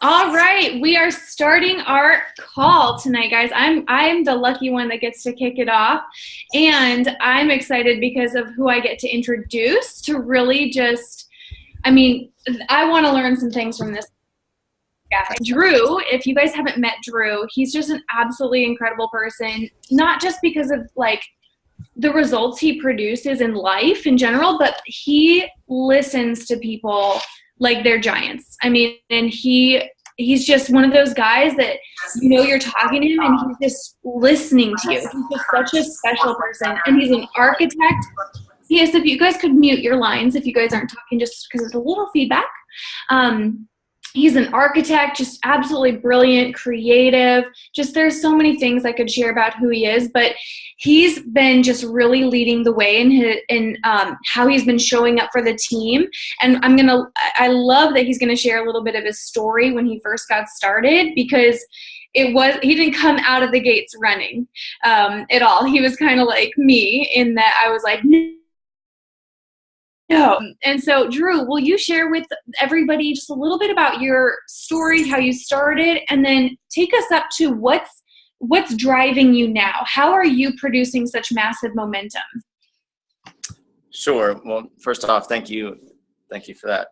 All right, we are starting our call tonight, guys. I'm the lucky one that gets to kick it off, and I'm excited because of who I get to introduce to really just, I mean, I want to learn some things from this guy. Drew, if you guys haven't met Drew, he's just an absolutely incredible person, not just because of like the results he produces in life in general, but he listens to people like they're giants. I mean, and he's just one of those guys that you're talking to him and he's just listening to you. He's just such a special person, and he's an architect. Yes, if you guys could mute your lines if you guys aren't talking, just because there's a little feedback. He's an architect, just absolutely brilliant, creative. Just there's so many things I could share about who he is, but he's been just really leading the way in how he's been showing up for the team. And I love that he's gonna share a little bit of his story when he first got started, because he didn't come out of the gates running at all. He was kind of like me in that I was like, no. And so, Drew, will you share with everybody just a little bit about your story, how you started, and then take us up to what's driving you now? How are you producing such massive momentum? Sure. Well, first off, thank you. Thank you for that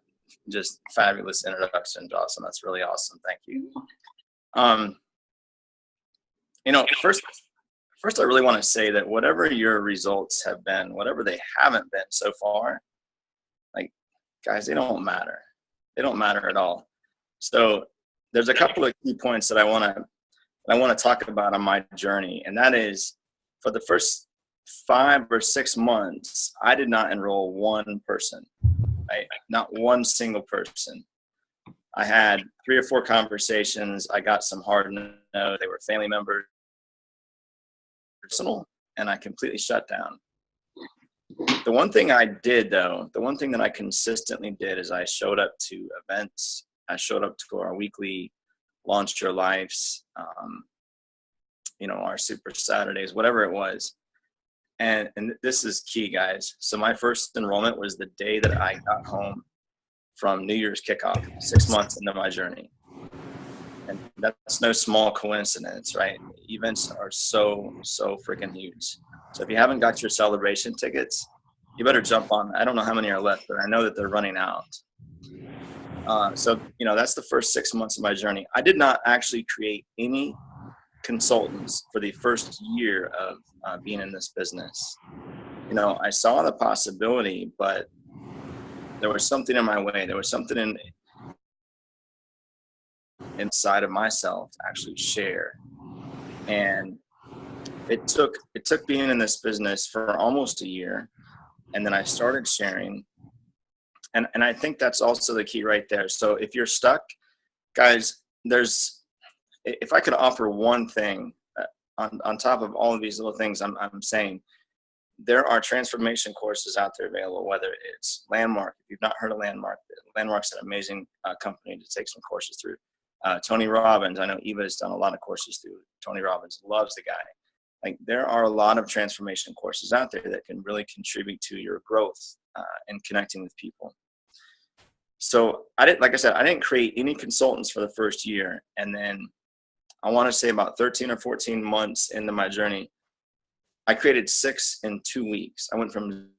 just fabulous introduction, Dawson. That's really awesome. Thank you. First, I really want to say that whatever your results have been, whatever they haven't been so far, like, guys, they don't matter. They don't matter at all. So there's a couple of key points that I want to talk about on my journey, and that is, for the first 5 or 6 months, I did not enroll one person, right? Not one single person. I had 3 or 4 conversations. I got some hard no. They were family members, personal, and I completely shut down. The one thing I did, though, the one thing that I consistently did is I showed up to events. I showed up to our weekly Launch Your Lives, our Super Saturdays, whatever it was. And this is key, guys. So my first enrollment was the day that I got home from New Year's kickoff, 6 months into my journey. And that's no small coincidence, right? Events are so freaking huge. So if you haven't got your celebration tickets, you better jump on. I don't know how many are left, but I know that they're running out. So that's the first 6 months of my journey. I did not actually create any consultants for the first year of being in this business. I saw the possibility, but there was something in my way. There was something inside of myself to actually share. And it took being in this business for almost a year, and then I started sharing. And I think that's also the key right there. So if you're stuck, guys, if I could offer one thing on top of all of these little things I'm saying, there are transformation courses out there available, whether it's Landmark. If you've not heard of Landmark, Landmark's an amazing company to take some courses through. Tony Robbins, I know Eva has done a lot of courses through. Tony Robbins loves the guy. Like, there are a lot of transformation courses out there that can really contribute to your growth and connecting with people. So I didn't create any consultants for the first year. And then I want to say about 13 or 14 months into my journey, I created 6 in 2 weeks. I went from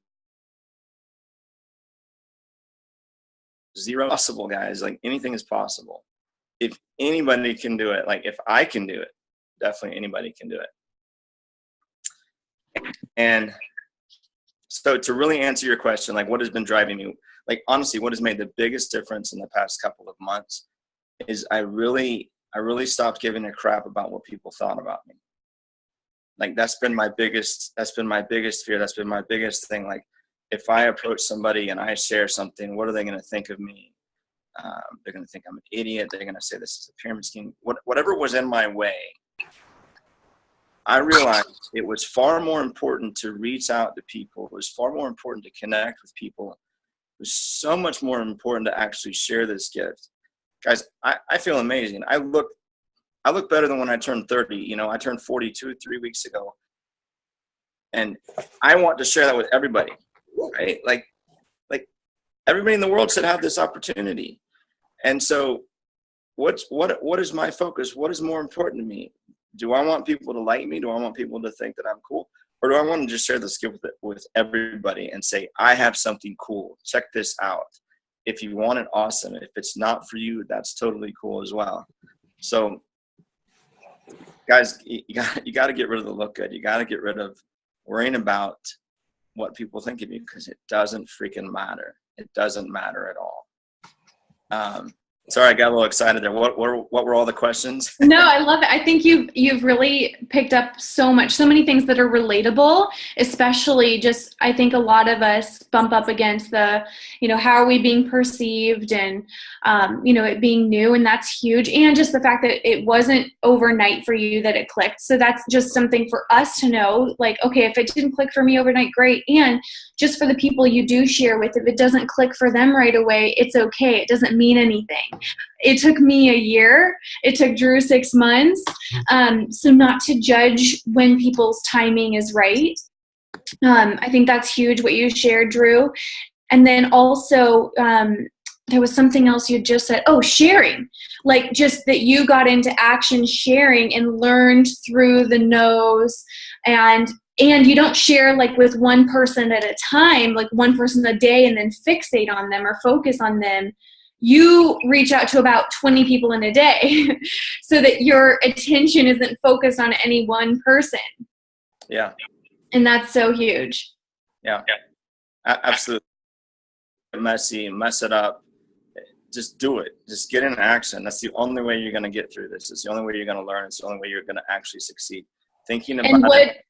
zero. Possible, guys. Like, anything is possible. If anybody can do it, like if I can do it, definitely anybody can do it. And so to really answer your question, like, what has been driving me? Like, honestly, what has made the biggest difference in the past couple of months is I really stopped giving a crap about what people thought about me. Like, that's been my biggest fear. That's been my biggest thing. Like, if I approach somebody and I share something, what are they going to think of me? They're going to think I'm an idiot. They're going to say this is a pyramid scheme. Whatever was in my way, I realized it was far more important to reach out to people. It was far more important to connect with people. It was so much more important to actually share this gift. Guys, I feel amazing. I look better than when I turned 30. I turned 42 3 weeks ago. And I want to share that with everybody, right? Like everybody in the world should have this opportunity. And so what is my focus? What is more important to me? Do I want people to like me? Do I want people to think that I'm cool? Or do I want to just share the skill with everybody and say, I have something cool. Check this out. If you want it, awesome. If it's not for you, that's totally cool as well. So guys, you got to get rid of the look good. You got to get rid of worrying about what people think of you, because it doesn't freaking matter. It doesn't matter at all. Sorry, I got a little excited there. What were all the questions? No, I love it. I think you've really picked up so many things that are relatable, especially just, I think a lot of us bump up against the, how are we being perceived, and, it being new, and that's huge. And just the fact that it wasn't overnight for you that it clicked. So that's just something for us to know, like, okay, if it didn't click for me overnight, great. And just for the people you do share with, if it doesn't click for them right away, it's okay. It doesn't mean anything. It took me a year. It took Drew 6 months. So not to judge when people's timing is right. I think that's huge what you shared, Drew. And then also, there was something else you just said. Oh, sharing. Like, just that you got into action sharing and learned through the no's, and you don't share like with one person at a time, like one person a day, and then fixate on them or focus on them. You reach out to about 20 people in a day so that your attention isn't focused on any one person. Yeah. And that's so huge. Yeah. Absolutely. Messy, mess it up. Just do it. Just get in action. That's the only way you're going to get through this. It's the only way you're going to learn. It's the only way you're going to actually succeed. Thinking about it.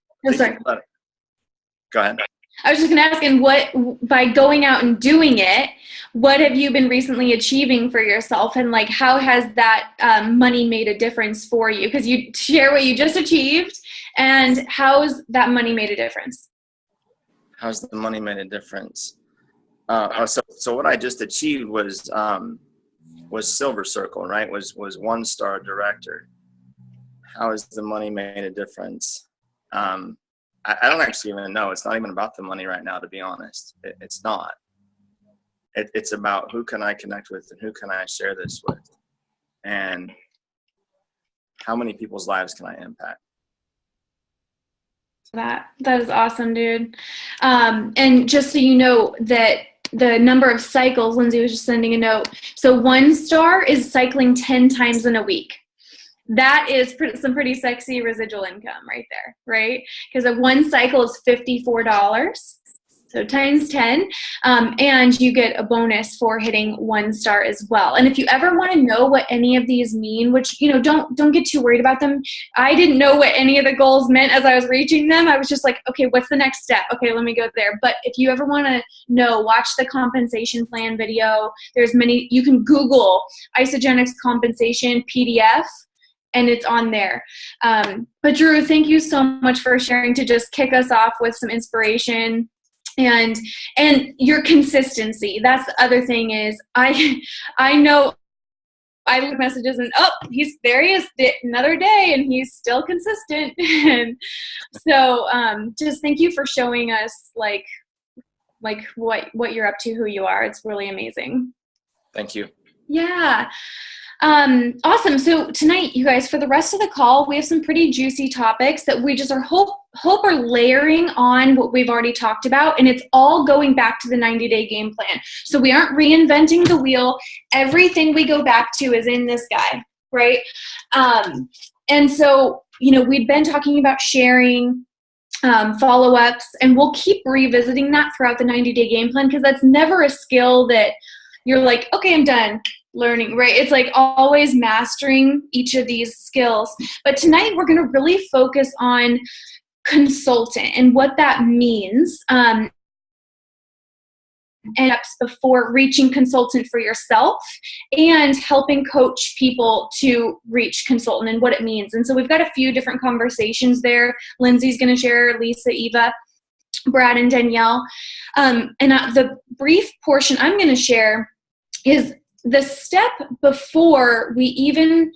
Go ahead. I was just going to ask, and by going out and doing it, what have you been recently achieving for yourself? And like, how has that money made a difference for you? Because you share what you just achieved, and how's that money made a difference? How's the money made a difference? So what I just achieved was Silver Circle, right? Was 1-star director. How has the money made a difference? I don't actually even know. It's not even about the money right now, to be honest. It's not. It's about who can I connect with and who can I share this with, and how many people's lives can I impact. That is awesome, dude. And just so you know that the number of cycles, Lindsay was just sending a note. So 1-star is cycling 10 times in a week. That is some pretty sexy residual income right there, right? Because one cycle is $54. So times 10, and you get a bonus for hitting 1-star as well. And if you ever want to know what any of these mean, which, don't get too worried about them. I didn't know what any of the goals meant as I was reaching them. I was just like, okay, what's the next step? Okay, let me go there. But if you ever want to know, watch the compensation plan video. There's many, you can Google Isagenix compensation PDF, and it's on there. But Drew, thank you so much for sharing, to just kick us off with some inspiration. And your consistency. That's the other thing is I know I look messages and there he is another day, and he's still consistent. And so just thank you for showing us like what you're up to, who you are. It's really amazing. Thank you. Yeah. Awesome. So tonight, you guys, for the rest of the call, we have some pretty juicy topics that we just hope are layering on what we've already talked about. And it's all going back to the 90-day game plan. So we aren't reinventing the wheel. Everything we go back to is in this guy, right? And so, we've been talking about sharing, follow-ups, and we'll keep revisiting that throughout the 90-day game plan, because that's never a skill that you're like, okay, I'm done learning, right? It's like always mastering each of these skills. But tonight we're going to really focus on consultant and what that means. And steps before reaching consultant for yourself, and helping coach people to reach consultant and what it means. And so we've got a few different conversations there. Lindsay's going to share, Lisa, Eva, Brad, and Danielle. And the brief portion I'm going to share is the step before we even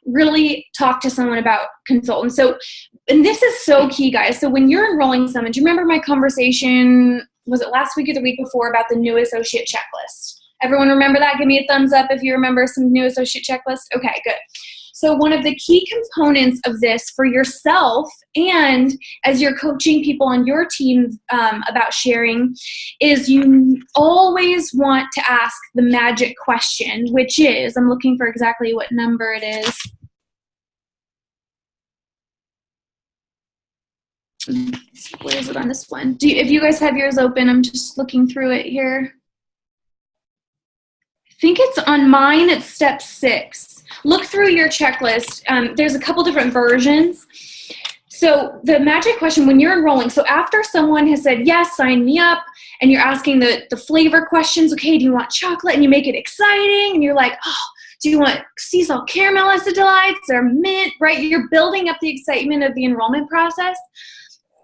really talk to someone about consultants. So, and this is so key, guys. So when you're enrolling someone, do you remember my conversation, was it last week or the week before, about the new associate checklist? Everyone remember that? Give me a thumbs up if you remember some new associate checklist. Okay, good. So one of the key components of this for yourself and as you're coaching people on your team about sharing is you always want to ask the magic question, which is, I'm looking for exactly what number it is. Where is it on this one? If you guys have yours open, I'm just looking through it here. I think it's on mine, it's step 6. Look through your checklist. There's a couple different versions. So the magic question when you're enrolling, so after someone has said, yes, sign me up, and you're asking the flavor questions, okay, do you want chocolate? And you make it exciting, and you're like, oh, do you want sea salt caramel as the delights or mint, right? You're building up the excitement of the enrollment process.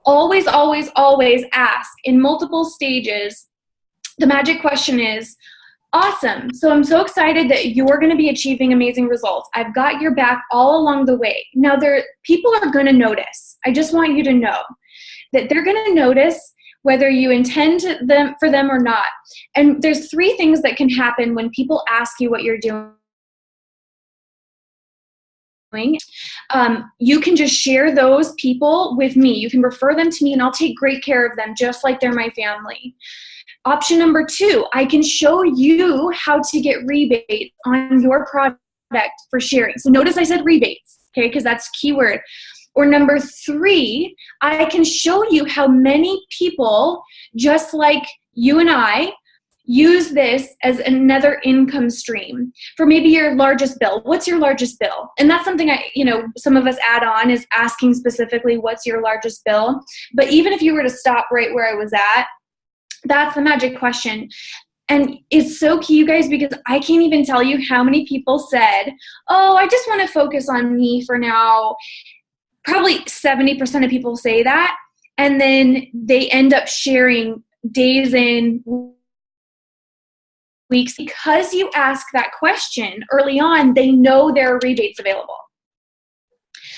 Always, always, always ask in multiple stages. The magic question is, awesome. So I'm so excited that you're going to be achieving amazing results. I've got your back all along the way. Now, people are going to notice. I just want you to know that they're going to notice whether you intend for them or not. And there's 3 things that can happen when people ask you what you're doing. You can just share those people with me. You can refer them to me and I'll take great care of them just like they're my family. Option number 2, I can show you how to get rebates on your product for sharing. So notice I said rebates, okay, because that's keyword. Or number 3, I can show you how many people, just like you and I, use this as another income stream for maybe your largest bill. What's your largest bill? And that's something some of us add on is asking specifically what's your largest bill. But even if you were to stop right where I was at, that's the magic question. And it's so key, you guys, because I can't even tell you how many people said, oh, I just want to focus on me for now. Probably 70% of people say that. And then they end up sharing days in, weeks. Because you ask that question early on, they know there are rebates available.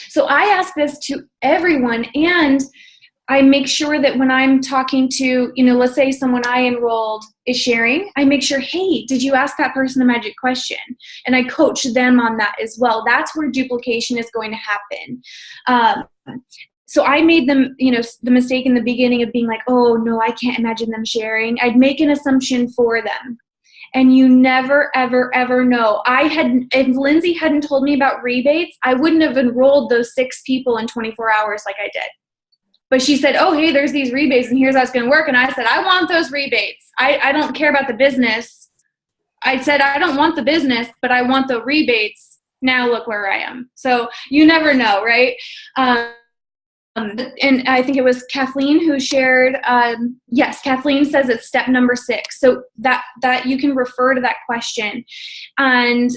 So I ask this to everyone, and I make sure that when I'm talking to, let's say someone I enrolled is sharing, I make sure, hey, did you ask that person the magic question? And I coach them on that as well. That's where duplication is going to happen. So I made them, the mistake in the beginning of being like, oh, no, I can't imagine them sharing. I'd make an assumption for them. And you never, ever, ever know. If Lindsay hadn't told me about rebates, I wouldn't have enrolled those 6 people in 24 hours like I did. But she said, oh, hey, there's these rebates, and here's how it's going to work. And I said, I want those rebates. I don't care about the business. I said, I don't want the business, but I want the rebates. Now look where I am. So you never know, right? And I think it was Kathleen who shared, yes, Kathleen says it's step number 6. So that you can refer to that question. And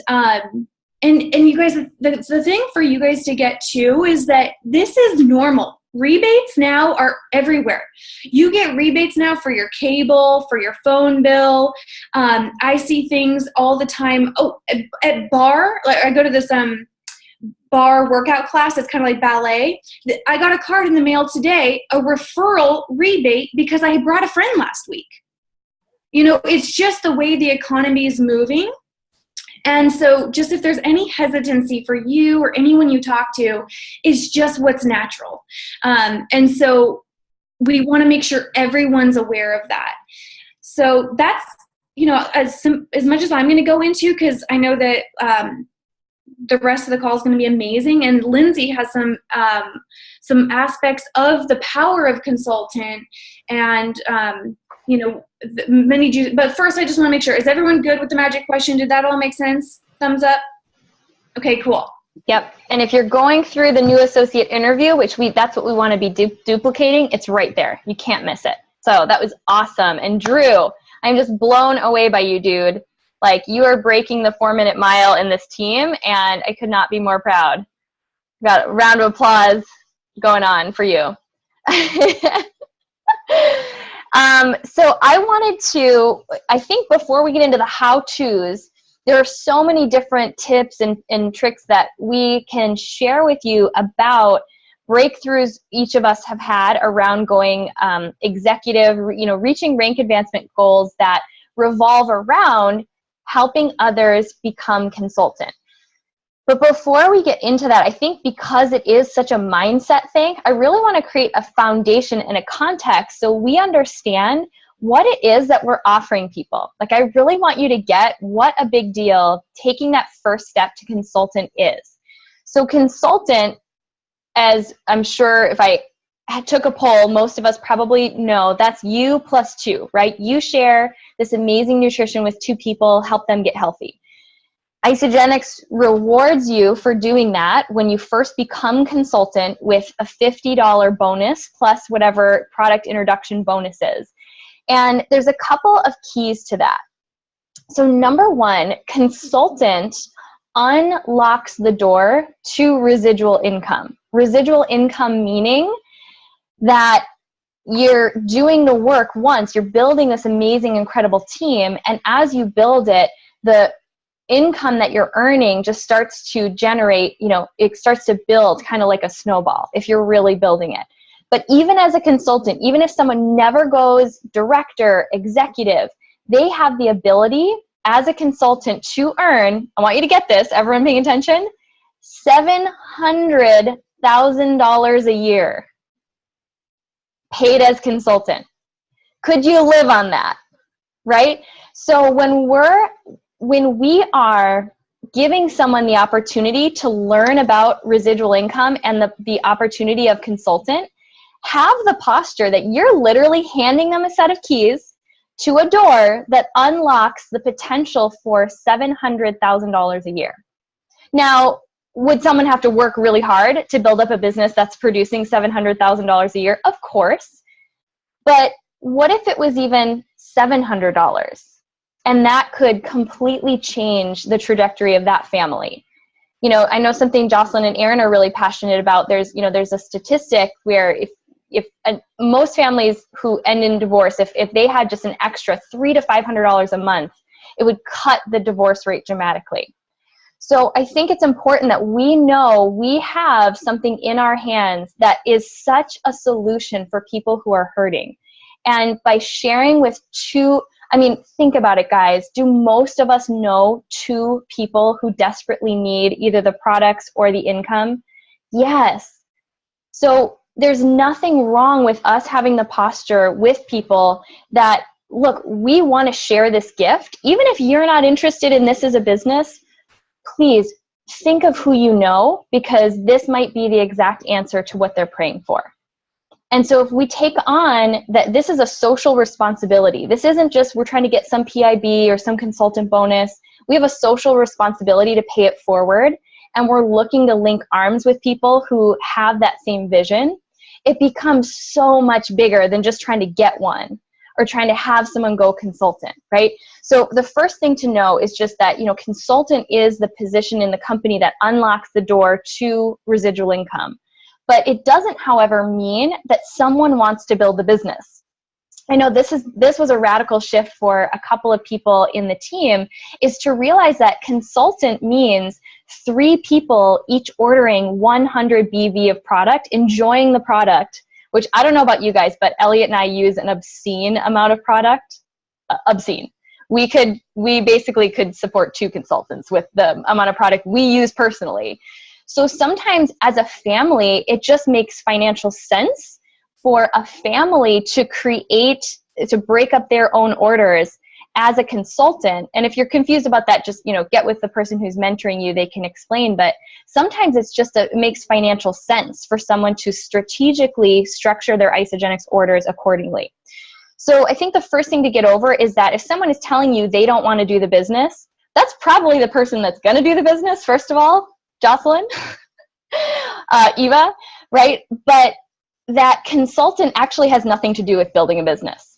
you guys, the thing for you guys to get to is that this is normal. Rebates now are everywhere. You get rebates now for your cable, for your phone bill. I see things all the time. Oh, at bar, like I go to this bar workout class. It's kind of like ballet. I got a card in the mail today, a referral rebate because I brought a friend last week. It's just the way the economy is moving. And so just if there's any hesitancy for you or anyone you talk to, it's just what's natural. And so we want to make sure everyone's aware of that. So that's, as much as I'm going to go into, because I know that the rest of the call is going to be amazing. And Lindsay has some aspects of the power of consultant and, but first I just want to make sure, is everyone good with the magic question? Did that all make sense? Thumbs up? Okay, cool. Yep. And if you're going through the new associate interview, that's what we want to be duplicating, it's right there. You can't miss it. So that was awesome. And Drew, I'm just blown away by you, dude. Like, you are breaking the 4-minute mile in this team, and I could not be more proud. Got a round of applause going on for you. So I think before we get into the how-tos, there are so many different tips and tricks that we can share with you about breakthroughs each of us have had around going executive, reaching rank advancement goals that revolve around helping others become consultant. But before we get into that, I think because it is such a mindset thing, I really want to create a foundation and a context so we understand what it is that we're offering people. Like, I really want you to get what a big deal taking that first step to consultant is. So consultant, as I'm sure if I took a poll, most of us probably know, that's you plus two, right? You share this amazing nutrition with two people, help them get healthy. Isagenix rewards you for doing that when you first become consultant with a $50 bonus plus whatever product introduction bonus is. And there's a couple of keys to that. So number one, consultant unlocks the door to residual income. Residual income meaning that you're doing the work once, you're building this amazing, incredible team, and as you build it, the income that you're earning just starts to generate, it starts to build kind of like a snowball if you're really building it. But even as a consultant, even if someone never goes director, executive, they have the ability as a consultant to earn, I want you to get this, everyone paying attention, $700,000 a year paid as consultant. Could you live on that? Right? So when we are giving someone the opportunity to learn about residual income and the opportunity of consultant, have the posture that you're literally handing them a set of keys to a door that unlocks the potential for $700,000 a year. Now, would someone have to work really hard to build up a business that's producing $700,000 a year? Of course. But what if it was even $700? And that could completely change the trajectory of that family. I know something Jocelyn and Aaron are really passionate about. There's a statistic where if most families who end in divorce, if they had just an extra $300 to $500 a month, it would cut the divorce rate dramatically. So I think it's important that we know we have something in our hands that is such a solution for people who are hurting. And by sharing with think about it, guys. Do most of us know two people who desperately need either the products or the income? Yes. So there's nothing wrong with us having the posture with people that, look, we want to share this gift. Even if you're not interested in this as a business, please think of who you know, because this might be the exact answer to what they're praying for. And so if we take on that this is a social responsibility, this isn't just we're trying to get some PIB or some consultant bonus. We have a social responsibility to pay it forward, and we're looking to link arms with people who have that same vision. It becomes so much bigger than just trying to get one or trying to have someone go consultant, right? So the first thing to know is just that, consultant is the position in the company that unlocks the door to residual income. But it doesn't, however, mean that someone wants to build the business. I know this was a radical shift for a couple of people in the team, is to realize that consultant means 3 people each ordering 100 BV of product, enjoying the product, which I don't know about you guys, but Elliot and I use an obscene amount of product. Obscene. We basically could support 2 consultants with the amount of product we use personally. So sometimes as a family, it just makes financial sense for a family to break up their own orders as a consultant. And if you're confused about that, just, get with the person who's mentoring you, they can explain. But sometimes it's just it makes financial sense for someone to strategically structure their Isagenix orders accordingly. So I think the first thing to get over is that if someone is telling you they don't want to do the business, that's probably the person that's going to do the business, first of all. Jocelyn, Eva, right? But that consultant actually has nothing to do with building a business.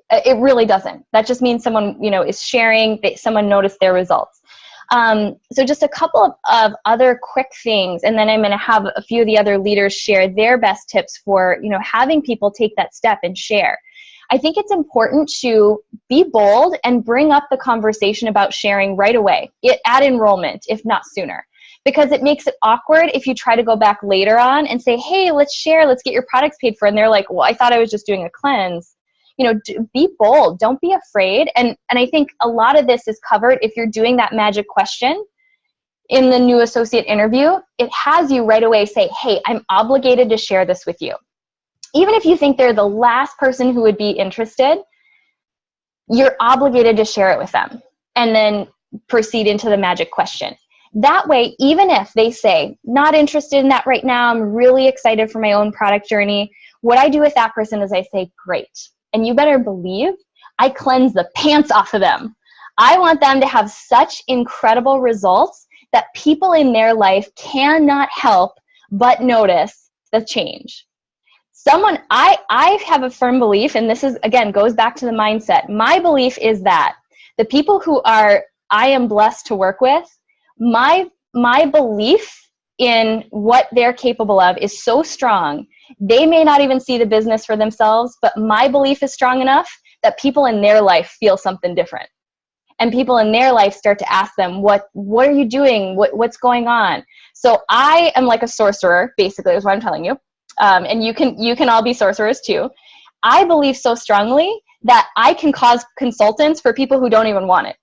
It really doesn't. That just means someone, is sharing, someone noticed their results. So just a couple of other quick things, and then I'm going to have a few of the other leaders share their best tips for, having people take that step and share. I think it's important to be bold and bring up the conversation about sharing right away, at enrollment, if not sooner. Because it makes it awkward if you try to go back later on and say, hey, let's share, let's get your products paid for. And they're like, well, I thought I was just doing a cleanse. be bold. Don't be afraid. And I think a lot of this is covered if you're doing that magic question in the new associate interview. It has you right away say, hey, I'm obligated to share this with you. Even if you think they're the last person who would be interested, you're obligated to share it with them and then proceed into the magic question. That way, even if they say, not interested in that right now, I'm really excited for my own product journey, what I do with that person is I say, great. And you better believe I cleanse the pants off of them. I want them to have such incredible results that people in their life cannot help but notice the change. I have a firm belief, and this is, again, goes back to the mindset. My belief is that the people who I am blessed to work with, my belief in what they're capable of is so strong. They may not even see the business for themselves, but my belief is strong enough that people in their life feel something different. And people in their life start to ask them, what are you doing? What's going on? So I am like a sorcerer, basically, is what I'm telling you. And you can all be sorcerers too. I believe so strongly that I can cause consultants for people who don't even want it.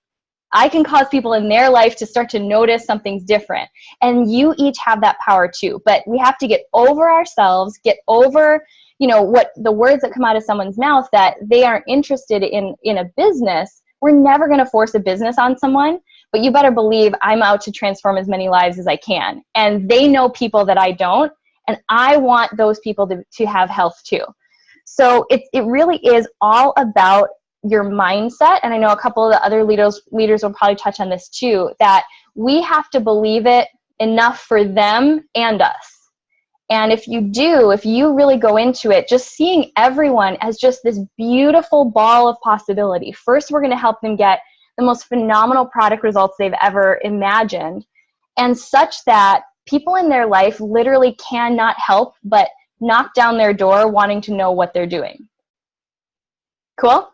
I can cause people in their life to start to notice something's different. And you each have that power too. But we have to get over ourselves, get over, what the words that come out of someone's mouth that they aren't interested in a business. We're never going to force a business on someone, but you better believe I'm out to transform as many lives as I can. And they know people that I don't. And I want those people to have health too. So it really is all about your mindset. And I know a couple of the other leaders will probably touch on this too, that we have to believe it enough for them and us. And if you really go into it, just seeing everyone as just this beautiful ball of possibility. First, we're going to help them get the most phenomenal product results they've ever imagined. And such that people in their life literally cannot help but knock down their door wanting to know what they're doing. Cool?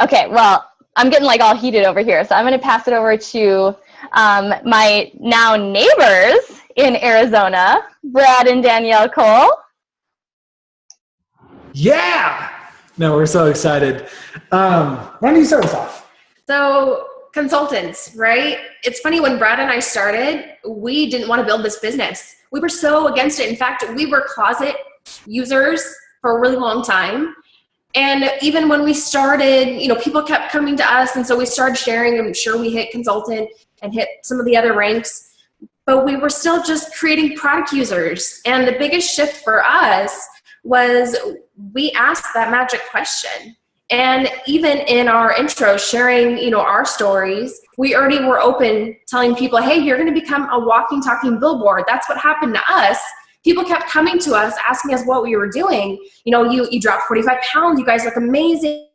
Okay, well, I'm getting like all heated over here, so I'm going to pass it over to my now neighbors in Arizona, Brad and Danielle Cole. Yeah! No, we're so excited. Why don't you start us off? So, consultants, right? It's funny, when Brad and I started, we didn't want to build this business. We were so against it. In fact, we were closet users for a really long time. And even when we started, people kept coming to us. And so we started sharing. I'm sure we hit consultant and hit some of the other ranks, but we were still just creating product users. And the biggest shift for us was we asked that magic question. And even in our intro, sharing, our stories, we already were open telling people, hey, you're going to become a walking, talking billboard. That's what happened to us. People kept coming to us, asking us what we were doing. You dropped 45 pounds. You guys look amazing.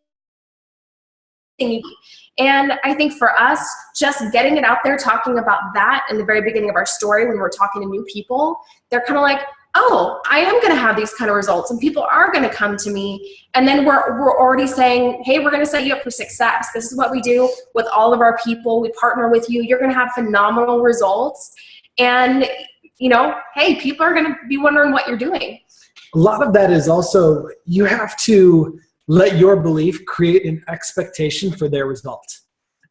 And I think for us, just getting it out there, talking about that in the very beginning of our story, when we're talking to new people, they're kind of like, oh, I am going to have these kind of results and people are going to come to me. And then we're already saying, hey, we're going to set you up for success. This is what we do with all of our people. We partner with you. You're going to have phenomenal results. And hey, people are going to be wondering what you're doing. A lot of that is also, you have to let your belief create an expectation for their result.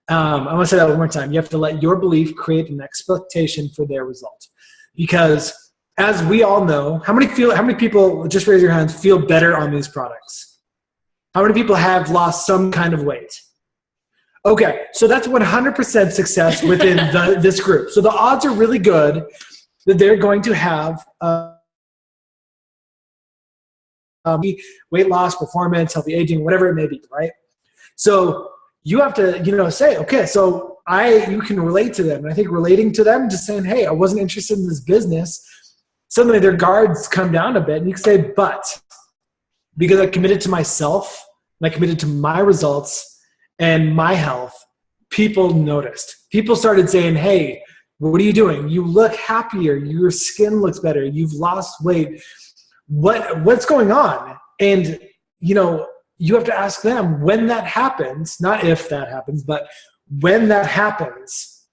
I'm going to say that one more time. You have to let your belief create an expectation for their result. Because as we all know, how many people, just raise your hands, feel better on these products? How many people have lost some kind of weight? Okay, so that's 100% success within this group. So the odds are really good that they're going to have weight loss, performance, healthy aging, whatever it may be, right? So you have to, say, okay, so you can relate to them. And I think relating to them, just saying, hey, I wasn't interested in this business, suddenly their guards come down a bit, and you can say, but because I committed to myself, and I committed to my results and my health, people noticed. People started saying, hey, what are you doing? You look happier. Your skin looks better. You've lost weight. What's going on? And, you have to ask them when that happens, not if that happens, but when that happens,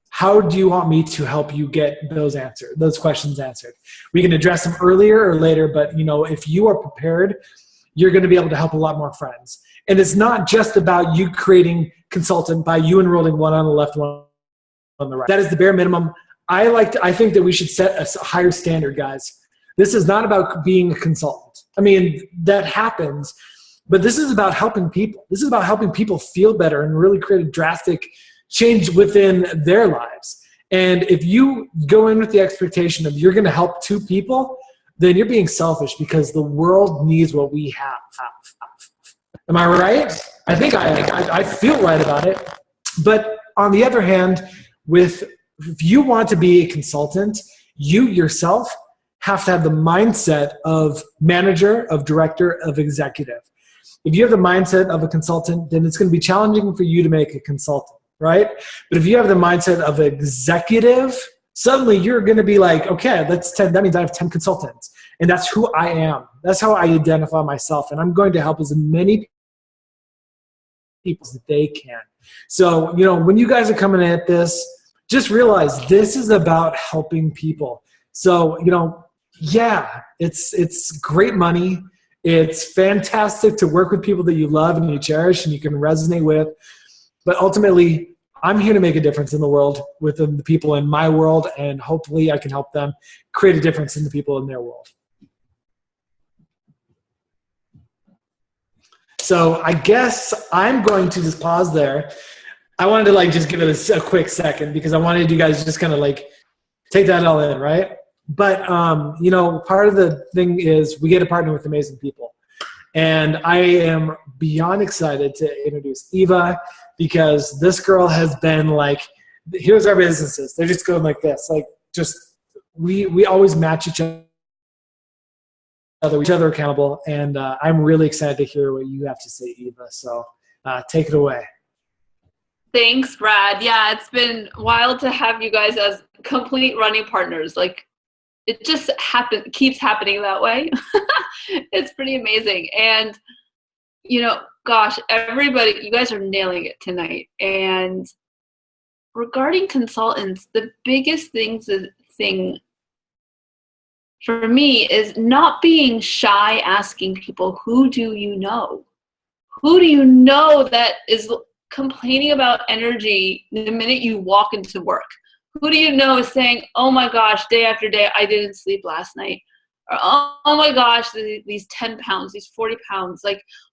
how do you want me to help you get those questions answered? We can address them earlier or later, but, if you are prepared, you're going to be able to help a lot more friends. And it's not just about you creating consultant by you enrolling one on the left, one on the right. That is the bare minimum. I think that we should set a higher standard, guys. This is not about being a consultant. I mean, that happens, but this is about helping people. This is about helping people feel better and really create a drastic change within their lives. And if you go in with the expectation of you're going to help two people, then you're being selfish, because the world needs what we have. Am I right? I think I feel right about it. But on the other hand, if you want to be a consultant, you yourself have to have the mindset of manager, of director, of executive. If you have the mindset of a consultant, then it's going to be challenging for you to make a consultant, right? But if you have the mindset of executive, suddenly you're going to be like, okay, that means I have 10 consultants. And that's who I am. That's how I identify myself. And I'm going to help as many people as they can. So, when you guys are coming at this, just realize this is about helping people. So, yeah, it's great money. It's fantastic to work with people that you love and you cherish and you can resonate with. But ultimately, I'm here to make a difference in the world with the people in my world, and hopefully I can help them create a difference in the people in their world. So I guess I'm going to just pause there. I wanted to just give it a quick second, because I wanted you guys to just kind of take that all in, right? But, part of the thing is we get to partner with amazing people. And I am beyond excited to introduce Eva, because this girl has been here's our businesses. They're just going like this. We always match each other accountable. And I'm really excited to hear what you have to say, Eva. So take it away. Thanks, Brad. Yeah, it's been wild to have you guys as complete running partners. It just keeps happening that way. It's pretty amazing. And, gosh, everybody, you guys are nailing it tonight. And regarding consultants, the biggest thing for me is not being shy, asking people, who do you know? Who do you know that is complaining about energy the minute you walk into work? Who do you know is saying, oh my gosh, day after day, I didn't sleep last night? Or, oh my gosh, these 10 pounds, these 40 pounds.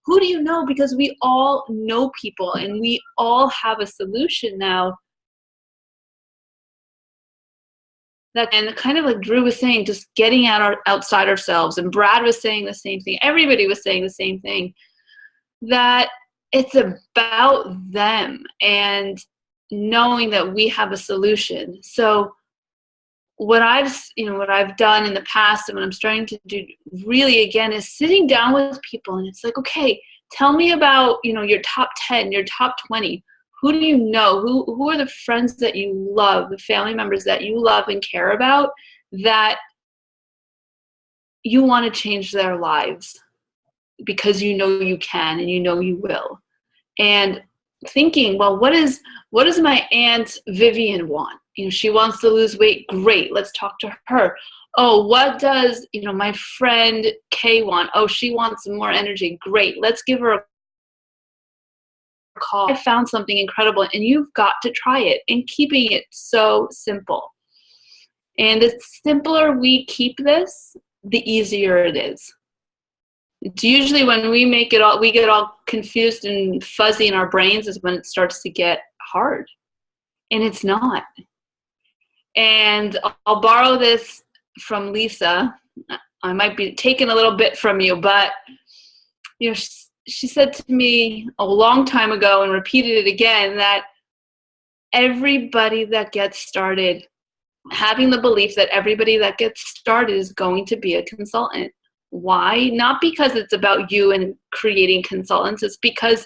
Who do you know? Because we all know people and we all have a solution now. And kind of like Drew was saying, just getting outside ourselves. And Brad was saying the same thing. Everybody was saying the same thing. That it's about them and knowing that we have a solution. So what I've done in the past and what I'm starting to do really again is sitting down with people, and it's okay, tell me about, your top 10, your top 20. Who do you know? Who are the friends that you love, the family members that you love and care about, that you want to change their lives because you know you can and you know you will. And thinking, well, what does my Aunt Vivian want? She wants to lose weight. Great. Let's talk to her. Oh, what does, my friend Kay want? Oh, she wants some more energy. Great. Let's give her a call. I found something incredible, and you've got to try it, and keeping it so simple. And the simpler we keep this, the easier it is. It's usually when we get all confused and fuzzy in our brains is when it starts to get hard. And it's not. And I'll borrow this from Lisa. I might be taking a little bit from you, but she said to me a long time ago and repeated it again, that everybody that gets started, having the belief that everybody that gets started is going to be a consultant. Why? Not because it's about you and creating consultants. It's because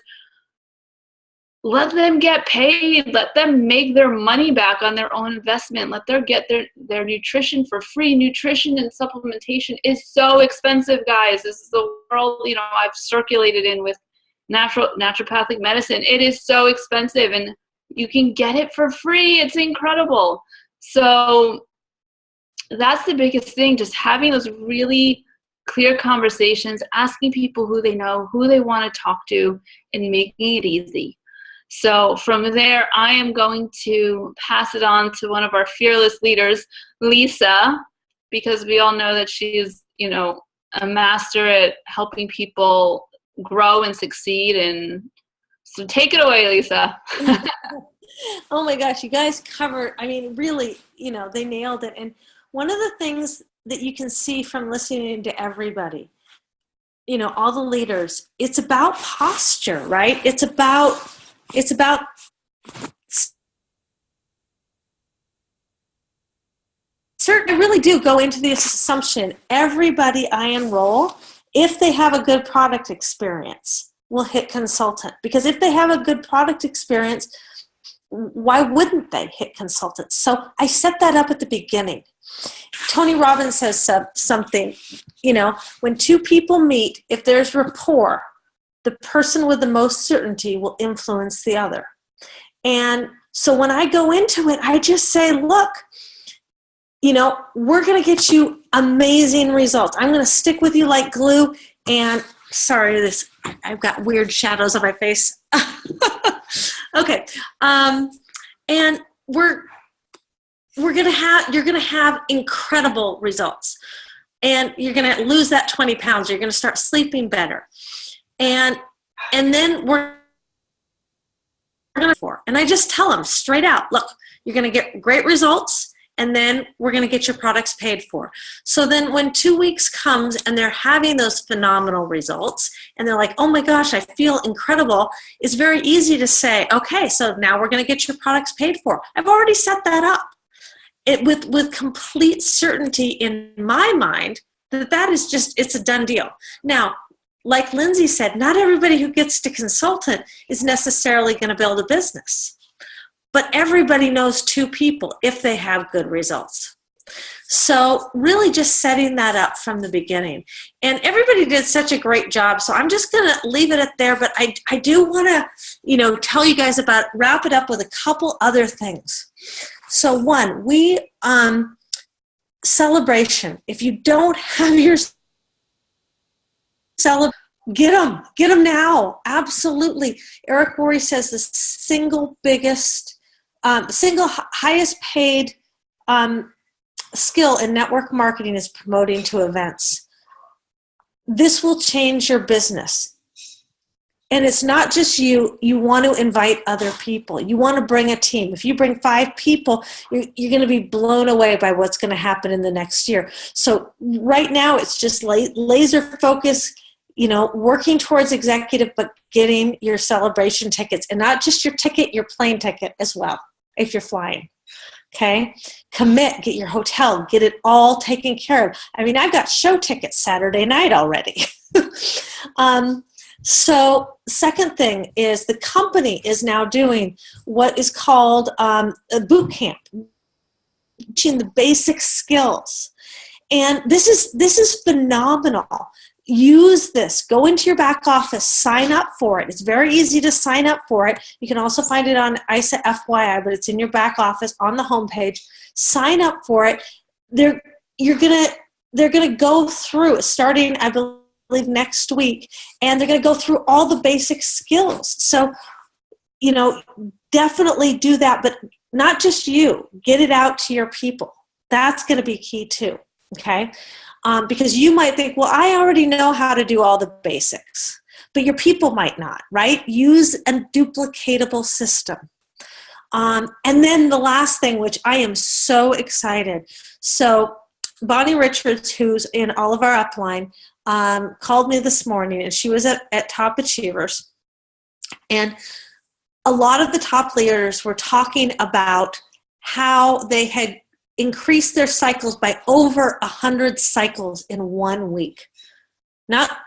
let them get paid. Let them make their money back on their own investment. Let them get their nutrition for free. Nutrition and supplementation is so expensive, guys. This is the world, I've circulated in with naturopathic medicine. It is so expensive, and you can get it for free. It's incredible. So that's the biggest thing, just having those really clear conversations, asking people who they know, who they want to talk to, and making it easy. So from there, I am going to pass it on to one of our fearless leaders, Lisa, because we all know that she is, a master at helping people grow and succeed. And so take it away, Lisa. Oh my gosh, you guys covered, really, they nailed it. And one of the things that you can see from listening to everybody, all the leaders, it's about posture, right? It's about I really do go into the assumption everybody I enroll, if they have a good product experience, will hit consultant. Because if they have a good product experience, why wouldn't they hit consultant? So I set that up at the beginning. Tony Robbins says something, when two people meet, if there's rapport, the person with the most certainty will influence the other. And so when I go into it, I just say, look, we're going to get you amazing results. I'm going to stick with you like glue. And sorry, I've got weird shadows on my face. Okay. And you're going to have incredible results, and you're going to lose that 20 pounds. You're going to start sleeping better. And then we're going to, and I just tell them straight out, look, you're going to get great results, and then we're going to get your products paid for. So then when 2 weeks comes and they're having those phenomenal results and they're like, oh my gosh, I feel incredible, it's very easy to say, okay, so now we're going to get your products paid for. I've already set that up with complete certainty in my mind that is just, it's a done deal. Now, like Lindsay said, not everybody who gets to consultant is necessarily going to build a business. But everybody knows two people if they have good results. So really just setting that up from the beginning. And everybody did such a great job, so I'm just going to leave it at there. But I do want to, tell you guys wrap it up with a couple other things. So one, celebration. If you don't have your celebration, get them now. Absolutely. Eric Worre says the single highest paid skill in network marketing is promoting to events. This will change your business. And it's not just you want to invite other people. You want to bring a team. If you bring 5 people, you're going to be blown away by what's going to happen in the next year. So right now it's just laser focus, working towards executive, but getting your celebration tickets, and not just your ticket, your plane ticket as well, if you're flying. Okay? Commit, get your hotel, get it all taken care of. I've got show tickets Saturday night already. So second thing is the company is now doing what is called a boot camp, teaching the basic skills. And this is phenomenal. Use this. Go into your back office. Sign up for it. It's very easy to sign up for it. You can also find it on ISA FYI, but it's in your back office on the homepage. Sign up for it. They're gonna go through starting, I believe, next week, and they're gonna go through all the basic skills. So, definitely do that, but not just you. Get it out to your people. That's gonna be key too. Okay. Because you might think, well, I already know how to do all the basics, but your people might not, right? Use a duplicatable system. And then the last thing, which I am so excited. So Bonnie Richards, who's in all of our upline, called me this morning, and she was at Top Achievers. And a lot of the top leaders were talking about how they had increased their cycles by over 100 cycles in 1 week. Not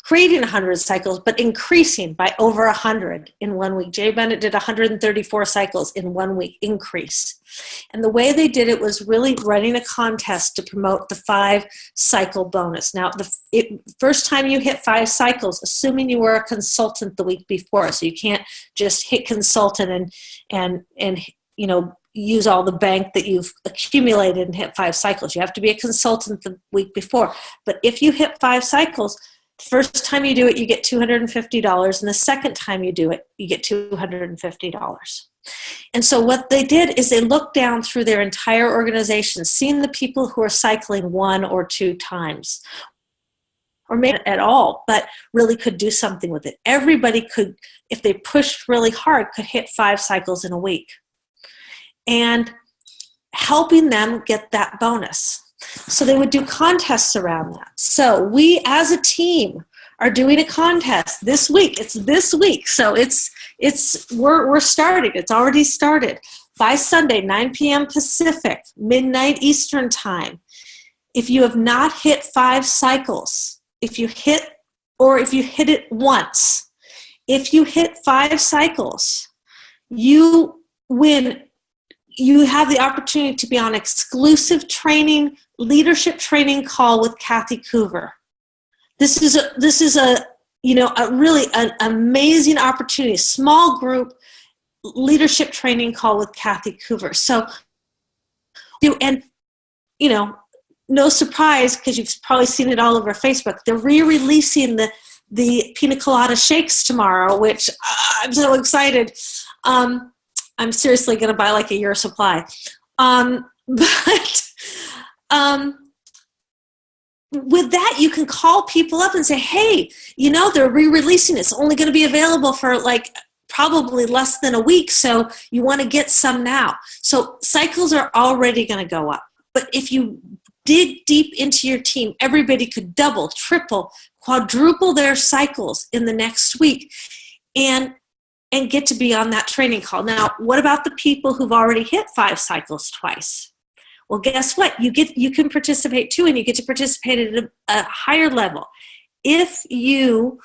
creating 100 cycles, but increasing by over 100 in 1 week. Jay Bennett did 134 cycles in 1 week increase. And the way they did it was really running a contest to promote the 5 cycle bonus. Now, first time you hit 5 cycles, assuming you were a consultant the week before, so you can't just hit consultant and use all the bank that you've accumulated and hit 5 cycles. You have to be a consultant the week before. But if you hit 5 cycles, the first time you do it, you get $250. And the second time you do it, you get $250. And so what they did is they looked down through their entire organization, seeing the people who are cycling 1 or 2 times, or maybe at all, but really could do something with it. Everybody could, if they pushed really hard, could hit 5 cycles in a week. And helping them get that bonus. So they would do contests around that. So we as a team are doing a contest this week. It's this week. So we're starting. It's already started. By Sunday, 9 p.m. Pacific, midnight Eastern time. If you have not hit 5 cycles, if you hit it once, if you hit 5 cycles, you win. You have the opportunity to be on exclusive training, leadership training call with Kathy Coover. This is a really an amazing opportunity, small group leadership training call with Kathy Coover. So, no surprise, because you've probably seen it all over Facebook, they're re-releasing the pina colada shakes tomorrow, which I'm so excited. I'm seriously going to buy like a year supply. With that, you can call people up and say, hey, they're re-releasing it. It's only going to be available for like probably less than a week, so you want to get some now. So cycles are already going to go up. But if you dig deep into your team, everybody could double, triple, quadruple their cycles in the next week and get to be on that training call. Now, what about the people who've already hit 5 cycles twice? Well, guess what? You can participate too, and you get to participate at a higher level. If you've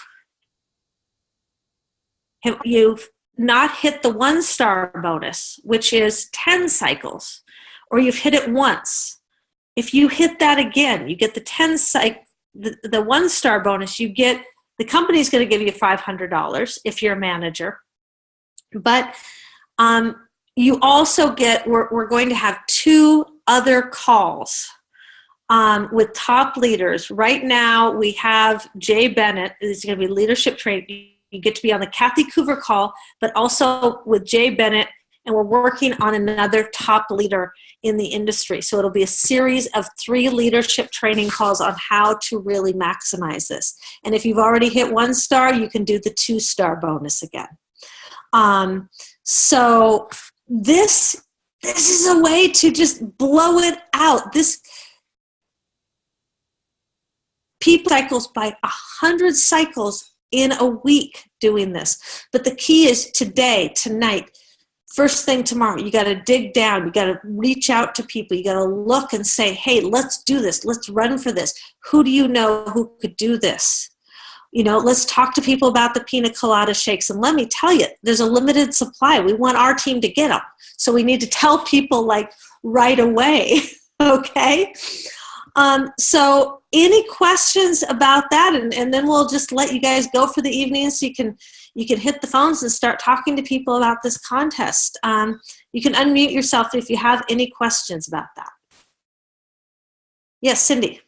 not hit the 1-star bonus, which is 10 cycles, or you've hit it once, if you hit that again, you get the 1-star bonus. The company's going to give you $500 if you're a manager. But you also get, we're going to have 2 other calls with top leaders. Right now we have Jay Bennett, who's going to be leadership training. You get to be on the Kathy Coover call, but also with Jay Bennett, and we're working on another top leader in the industry. So it'll be a series of 3 leadership training calls on how to really maximize this. And if you've already hit 1 star, you can do the 2-star bonus again. So this is a way to just blow it out. People cycles by 100 cycles in a week doing this. But the key is today, tonight, first thing tomorrow, you got to dig down. You got to reach out to people. You got to look and say, hey, let's do this. Let's run for this. Who do you know who could do this? Let's talk to people about the pina colada shakes. And let me tell you, there's a limited supply. We want our team to get them. So we need to tell people like right away. Okay? So any questions about that? And then we'll just let you guys go for the evening so you can hit the phones and start talking to people about this contest. You can unmute yourself if you have any questions about that. Yes, Cindy.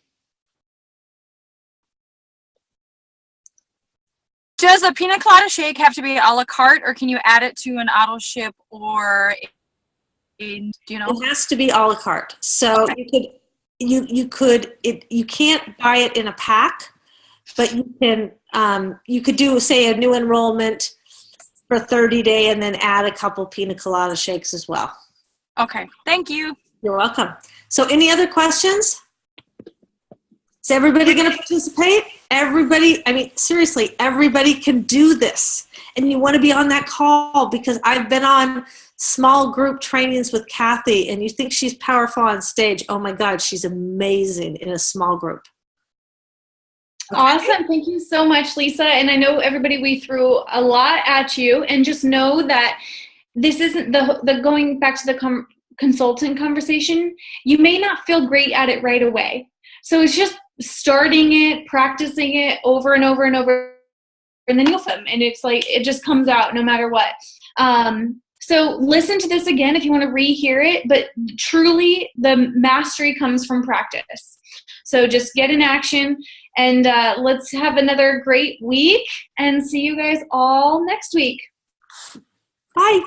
Does a pina colada shake have to be a la carte, or can you add it to an auto ship, or do you know? It has to be a la carte. So you can't buy it in a pack, but you could do, say, a new enrollment for 30-day and then add a couple pina colada shakes as well. Okay, thank you. You're welcome. So any other questions? Is everybody going to participate? Everybody, seriously, everybody can do this. And you want to be on that call, because I've been on small group trainings with Kathy, and you think she's powerful on stage. Oh my God, she's amazing in a small group. Okay. Awesome. Thank you so much, Lisa. And I know everybody, we threw a lot at you, and just know that this isn't the going back to the consultant conversation. You may not feel great at it right away. So it's just starting it, practicing it over and over and over, and then you'll film. And it's like, it just comes out no matter what. So listen to this again if you want to rehear it, but truly the mastery comes from practice. So just get in action, and let's have another great week, and see you guys all next week. Bye.